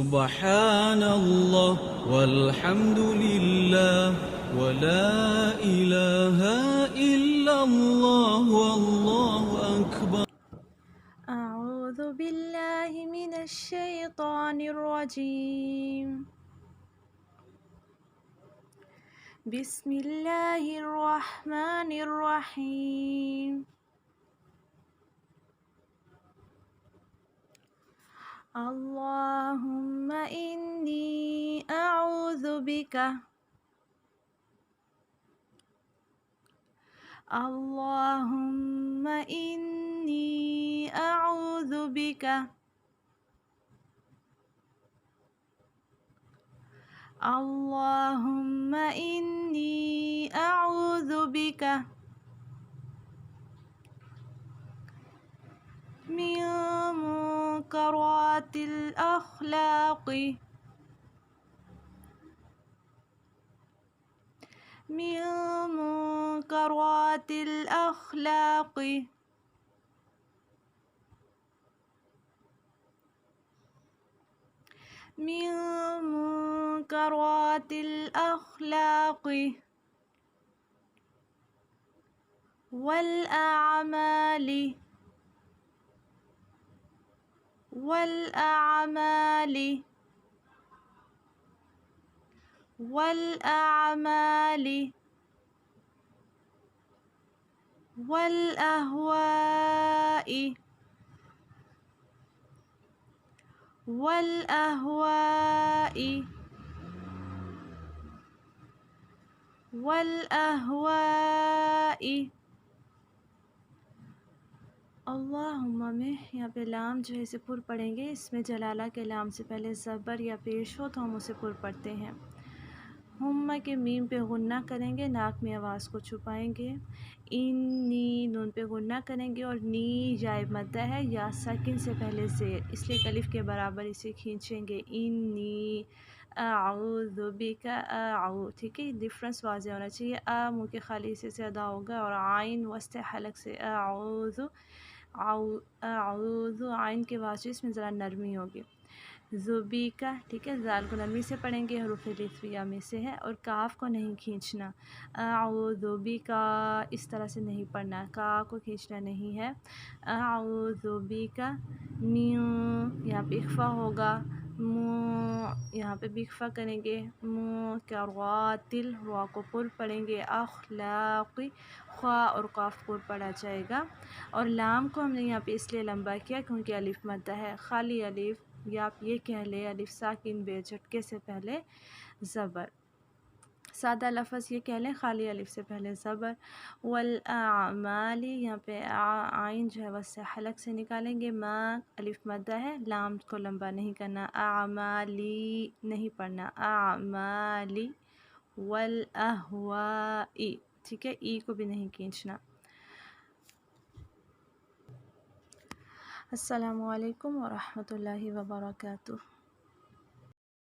سبحان اللہ والحمد للہ ولا الہ الا اللہ واللہ اکبر. اعوذ باللہ من الشیطان الرجیم. بسم اللہ الرحمن الرحیم. اللہم انی اعوذ بک اللہم انی اعوذ بک اللہم انی اعوذ بک من منکرات الاخلاق من منکرات الاخلاق من منکرات الاخلاق والاعمال والاعمال والاعمال والاهواء والاهواء والاهواء. اللہم میں یہاں پہ لام جو ہے اسے پر پڑھیں گے. اس میں جلالہ کے لام سے پہلے زبر یا پیش ہو تو ہم اسے پر پڑھتے ہیں. ہم کے میم پہ غنہ کریں گے، ناک میں آواز کو چھپائیں گے. انی نون پہ غنہ کریں گے اور نی جائے مدہ ہے یا ساکن سے پہلے زیر، اس لیے الف کے برابر اسے کھینچیں گے. انی اعوذ بک ٹھیک ہے، ڈفرنس واضح ہونا چاہیے. منہ کے خالی حصے سے ادا ہوگا اور عین وسط حلق سے اعوذ عین کے واسطے اس میں ذرا نرمی ہوگی. زبیکا ٹھیک ہے، زال کو نرمی سے پڑھیں گے، حروف لطفیہ میں سے ہے اور کاف کو نہیں کھینچنا. اعوذ بکا اس طرح سے نہیں پڑھنا، کا کو کھینچنا نہیں ہے. اعوذ بکا من یہاں پہ اخفا ہوگا، یہاں پہ بھی اخفا کریں گے. منکراتل را کو پر پڑھیں گے. اخلاقی خوا اور قاف پر پڑھا جائے گا اور لام کو ہم نے یہاں پہ اس لیے لمبا کیا کیونکہ الف مدہ ہے. خالی الف یا آپ یہ کہہ لیں الف ساکن بے جھٹکے سے پہلے زبر. سادہ لفظ یہ کہہ لیں خالی الف سے پہلے زبر. والاعمال یہاں پہ عین جو ہے وسط حلق سے نکالیں گے. ما الف مدہ ہے، لام کو لمبا نہیں کرنا. اعمالی نہیں پڑھنا، اعمالی. والاہوائی ٹھیک ہے، ای کو بھی نہیں کھینچنا. السلام علیکم ورحمۃ اللہ وبرکاتہ.